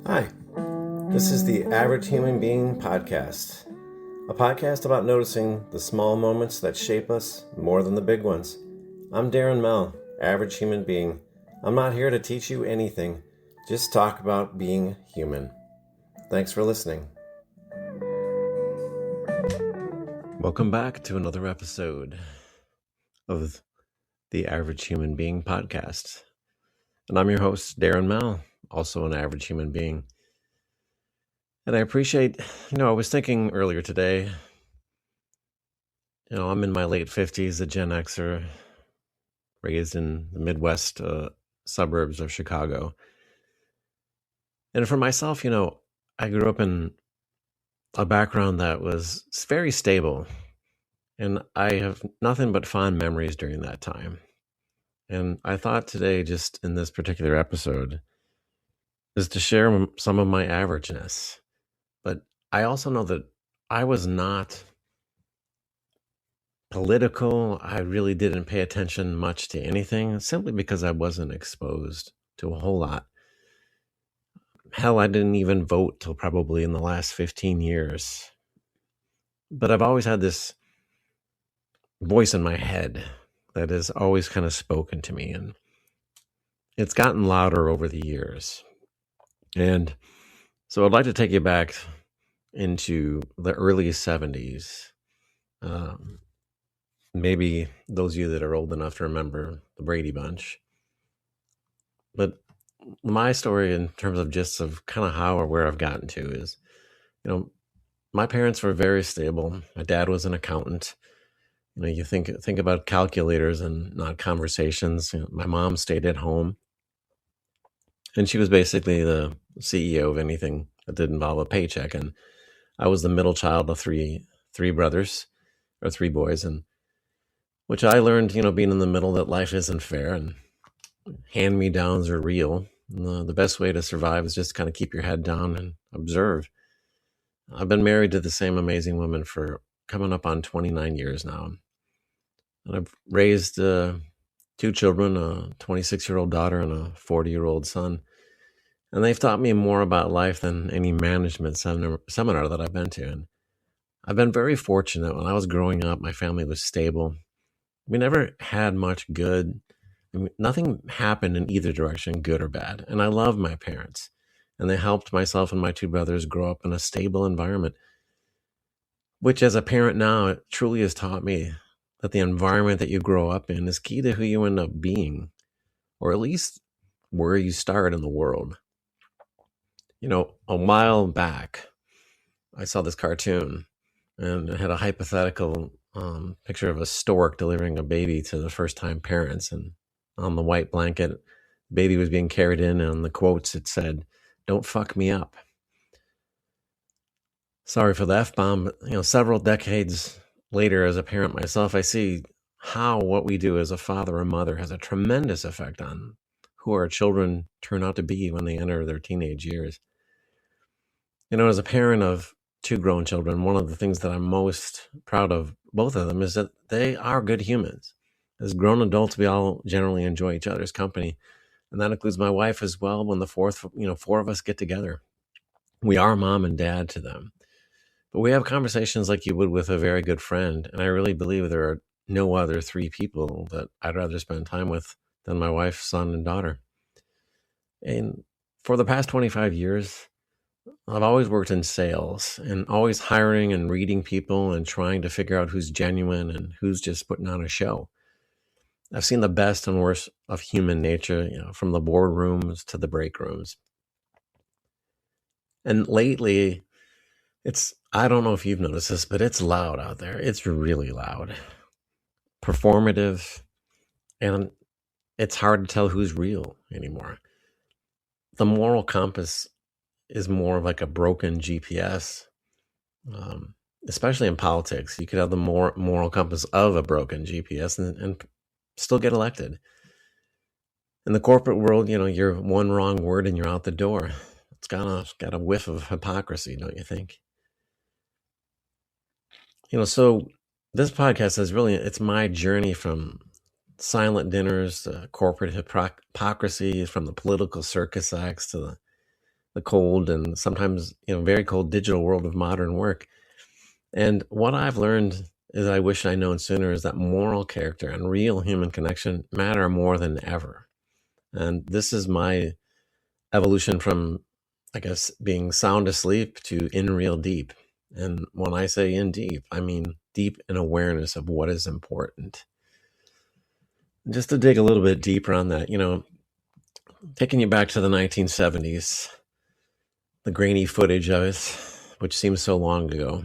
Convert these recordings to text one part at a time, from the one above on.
Hi, this is the Average Human Being podcast, a podcast about noticing the small moments that shape us more than the big ones. I'm Darren Mell, average human being. I'm not here to teach you anything, just talk about being human. Thanks for listening. Welcome back to another episode of the Average Human Being podcast. And I'm your host, Darren Mell, also an average human being. And I appreciate, I was thinking earlier today, I'm in my late 50s, a Gen Xer, raised in the Midwest suburbs of Chicago. And for myself, I grew up in a background that was very stable. And I have nothing but fond memories during that time. And I thought today, just in this particular episode, is to share some of my averageness. But I also know that I was not political. I really didn't pay attention much to anything simply because I wasn't exposed to a whole lot. Hell, I didn't even vote till probably in the last 15 years. But I've always had this voice in my head that has always kind of spoken to me, and it's gotten louder over the years. And so I'd like to take you back into the early 70s. Maybe those of you that are old enough to remember the Brady Bunch. But my story in terms of just of kind of how or where I've gotten to is, my parents were very stable. My dad was an accountant. You think about calculators and not conversations. My mom stayed at home, and she was basically the CEO of anything that did involve a paycheck. And I was the middle child of three brothers, or three boys, and which I learned, being in the middle, that life isn't fair and hand-me-downs are real. The best way to survive is just kind of keep your head down and observe. I've been married to the same amazing woman for coming up on 29 years now. And I've raised two children, a 26-year-old daughter and a 40-year-old son. And they've taught me more about life than any management seminar that I've been to. And I've been very fortunate. When I was growing up, my family was stable. We never had much good. Nothing happened in either direction, good or bad. And I love my parents. And they helped myself and my two brothers grow up in a stable environment, which as a parent now, it truly has taught me that the environment that you grow up in is key to who you end up being, or at least where you start in the world. A while back, I saw this cartoon, and it had a hypothetical picture of a stork delivering a baby to the first-time parents, and on the white blanket, the baby was being carried in, and on the quotes it said, "Don't fuck me up." Sorry for the F-bomb, but several decades later, as a parent myself, I see how what we do as a father or mother has a tremendous effect on who our children turn out to be when they enter their teenage years. As a parent of two grown children, one of the things that I'm most proud of both of them is that they are good humans. As grown adults, we all generally enjoy each other's company, and that includes my wife as well. When the four of us get together, we are mom and dad to them. But we have conversations like you would with a very good friend, and I really believe there are no other three people that I'd rather spend time with than my wife, son, and daughter. And for the past 25 years, I've always worked in sales and always hiring and reading people and trying to figure out who's genuine and who's just putting on a show. I've seen the best and worst of human nature, from the boardrooms to the break rooms. And lately, I don't know if you've noticed this, but it's loud out there. It's really loud, performative, and it's hard to tell who's real anymore. The moral compass is more like a broken GPS, especially in politics. You could have the moral compass of a broken GPS and still get elected. In the corporate world, you're one wrong word and you're out the door. It's got a whiff of hypocrisy, don't you think? So this podcast is really, it's my journey from silent dinners to corporate hypocrisy, from the political circus acts to the the cold and sometimes very cold digital world of modern work. And what I've learned is I wish I'd known sooner is that moral character and real human connection matter more than ever. And this is my evolution from, I guess, being sound asleep to in real deep. And when I say in deep, I mean deep in awareness of what is important. Just to dig a little bit deeper on that, taking you back to the 1970s, the grainy footage of it, which seems so long ago.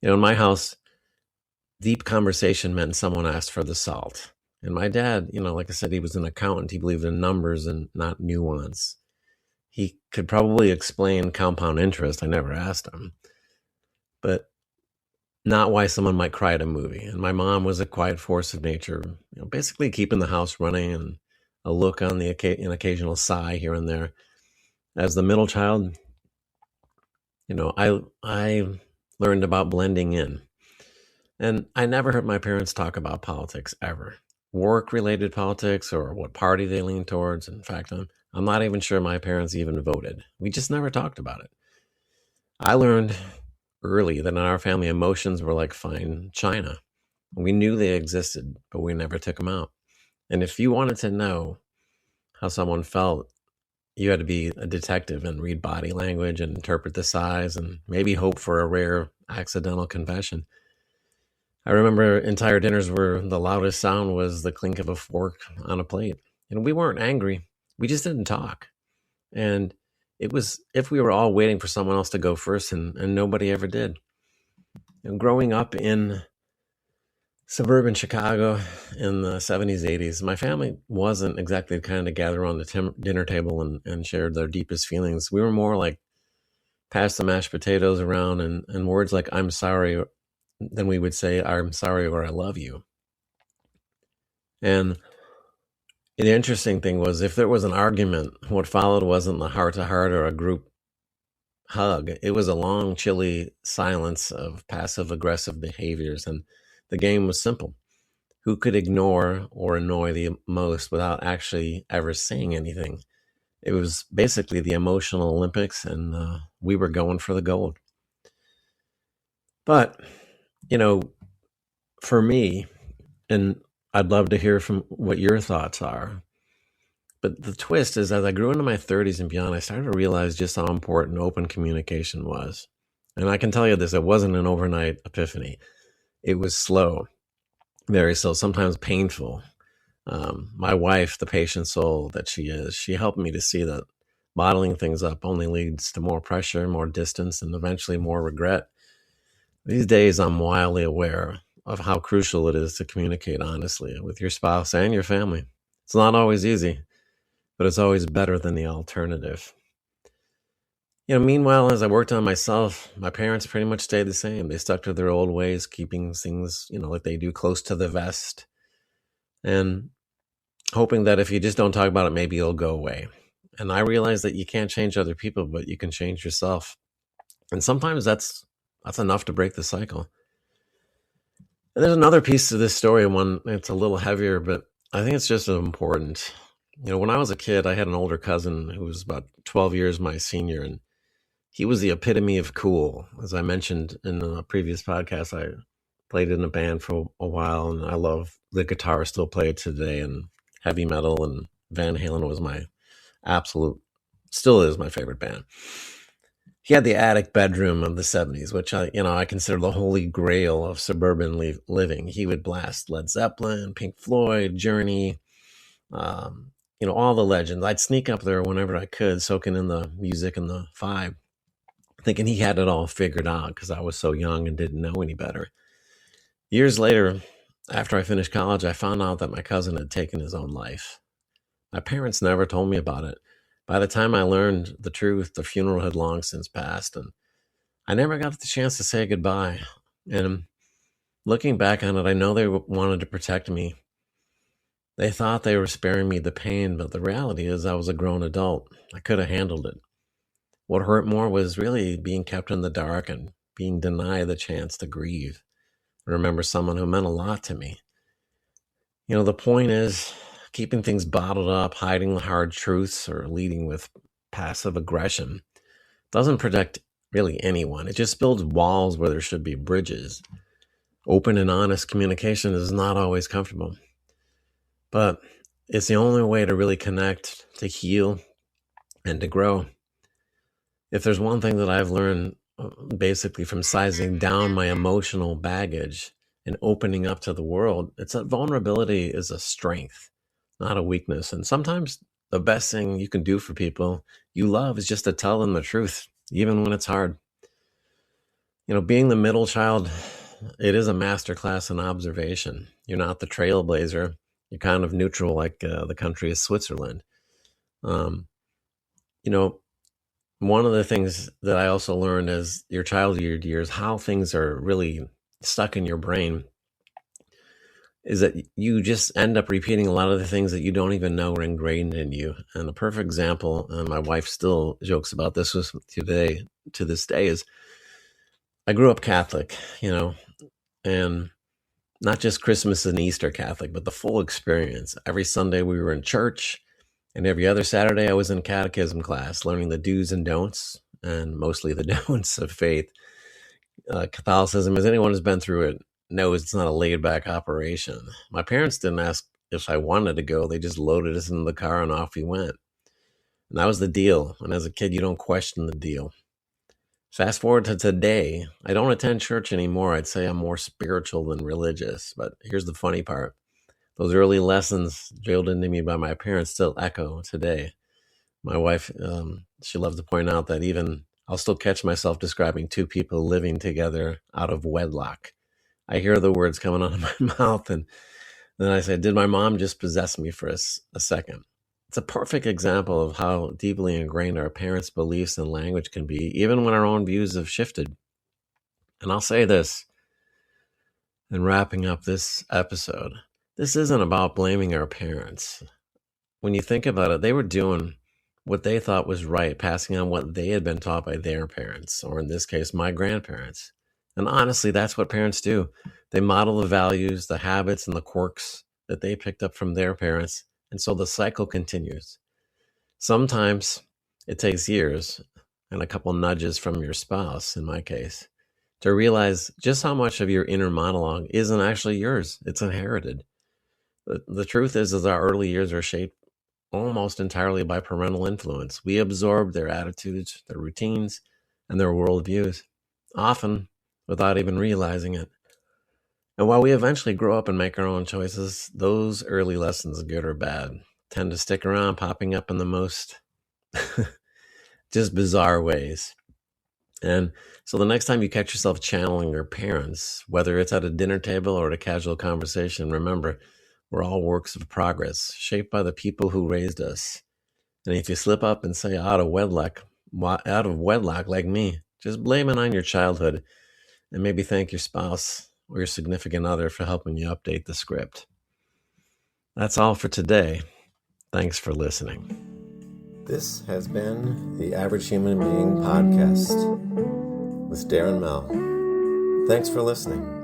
In my house, deep conversation meant someone asked for the salt. And my dad, like I said, he was an accountant. He believed in numbers and not nuance. He could probably explain compound interest. I never asked him. But not why someone might cry at a movie. And my mom was a quiet force of nature, basically keeping the house running and a look on an occasional sigh here and there. As the middle child, I learned about blending in. And I never heard my parents talk about politics ever. Work-related politics or what party they lean towards. In fact, I'm not even sure my parents even voted. We just never talked about it. I learned early that in our family, emotions were like fine china. We knew they existed, but we never took them out. And if you wanted to know how someone felt, you had to be a detective and read body language and interpret the sighs and maybe hope for a rare accidental confession. I remember entire dinners where the loudest sound was the clink of a fork on a plate. And we weren't angry. We just didn't talk. And it was if we were all waiting for someone else to go first, and nobody ever did. Growing up in suburban Chicago in the 70s, 80s, my family wasn't exactly the kind to gather around the dinner table and share their deepest feelings. We were more like pass the mashed potatoes around and words like I'm sorry, then we would say I'm sorry or I love you. And the interesting thing was if there was an argument, what followed wasn't the heart-to-heart or a group hug. It was a long, chilly silence of passive-aggressive behaviors, and the game was simple. Who could ignore or annoy the most without actually ever saying anything? It was basically the emotional Olympics, and we were going for the gold. But, for me, and I'd love to hear from what your thoughts are, but the twist is as I grew into my 30s and beyond, I started to realize just how important open communication was. And I can tell you this, it wasn't an overnight epiphany. It was slow, very slow, sometimes painful. My wife, the patient soul that she is, she helped me to see that bottling things up only leads to more pressure, more distance, and eventually more regret. These days, I'm wildly aware of how crucial it is to communicate honestly with your spouse and your family. It's not always easy, but it's always better than the alternative. Meanwhile, as I worked on myself, my parents pretty much stayed the same. They stuck to their old ways, keeping things, like they do close to the vest. And hoping that if you just don't talk about it, maybe it'll go away. And I realized that you can't change other people, but you can change yourself. And sometimes that's enough to break the cycle. And there's another piece to this story, one it's a little heavier, but I think it's just as important. When I was a kid, I had an older cousin who was about 12 years my senior, and he was the epitome of cool. As I mentioned in a previous podcast, I played in a band for a while, and I love the guitar, still play it today, and heavy metal, and Van Halen was my still is my favorite band. He had the attic bedroom of the 70s, which I consider the holy grail of suburban living. He would blast Led Zeppelin, Pink Floyd, Journey, all the legends. I'd sneak up there whenever I could, soaking in the music and the vibe, thinking he had it all figured out because I was so young and didn't know any better. Years later, after I finished college, I found out that my cousin had taken his own life. My parents never told me about it. By the time I learned the truth, the funeral had long since passed, and I never got the chance to say goodbye. And looking back on it, I know they wanted to protect me. They thought they were sparing me the pain, but the reality is I was a grown adult. I could have handled it. What hurt more was really being kept in the dark and being denied the chance to grieve. I remember someone who meant a lot to me. The point is keeping things bottled up, hiding the hard truths, or leading with passive aggression. It doesn't protect really anyone. It just builds walls where there should be bridges. Open and honest communication is not always comfortable, but it's the only way to really connect, to heal, and to grow. If there's one thing that I've learned basically from sizing down my emotional baggage and opening up to the world, it's that vulnerability is a strength, not a weakness. And sometimes the best thing you can do for people you love is just to tell them the truth, even when it's hard. Being the middle child, it is a masterclass in observation. You're not the trailblazer. You're kind of neutral, like the country is Switzerland. Um, One of the things that I also learned as your childhood years, how things are really stuck in your brain, is that you just end up repeating a lot of the things that you don't even know are ingrained in you. And a perfect example, and my wife still jokes about this to this day, is I grew up Catholic, and not just Christmas and Easter Catholic, but the full experience. Every Sunday we were in church, and every other Saturday I was in catechism class, learning the do's and don'ts, and mostly the don'ts of faith. Catholicism, as anyone who's been through it knows, it's not a laid-back operation. My parents didn't ask if I wanted to go. They just loaded us into the car and off we went. And that was the deal. And as a kid, you don't question the deal. Fast forward to today, I don't attend church anymore. I'd say I'm more spiritual than religious. But here's the funny part. Those early lessons drilled into me by my parents still echo today. My wife, she loves to point out that even I'll still catch myself describing two people living together out of wedlock. I hear the words coming out of my mouth, and then I say, did my mom just possess me for a second? It's a perfect example of how deeply ingrained our parents' beliefs and language can be, even when our own views have shifted. And I'll say this, in wrapping up this episode, this isn't about blaming our parents. When you think about it, they were doing what they thought was right, passing on what they had been taught by their parents, or in this case, my grandparents. And honestly, that's what parents do. They model the values, the habits, and the quirks that they picked up from their parents, and so the cycle continues. Sometimes it takes years and a couple nudges from your spouse, in my case, to realize just how much of your inner monologue isn't actually yours. It's inherited. The truth is our early years are shaped almost entirely by parental influence. We absorb their attitudes, their routines, and their worldviews, often without even realizing it. And while we eventually grow up and make our own choices, those early lessons, good or bad, tend to stick around, popping up in the most just bizarre ways. And so the next time you catch yourself channeling your parents, whether it's at a dinner table or at a casual conversation, remember, we're all works of progress, shaped by the people who raised us. And if you slip up and say out of wedlock like me, just blame it on your childhood and maybe thank your spouse or your significant other for helping you update the script. That's all for today. Thanks for listening. This has been the Average Human Being Podcast with Darren Mel. Thanks for listening.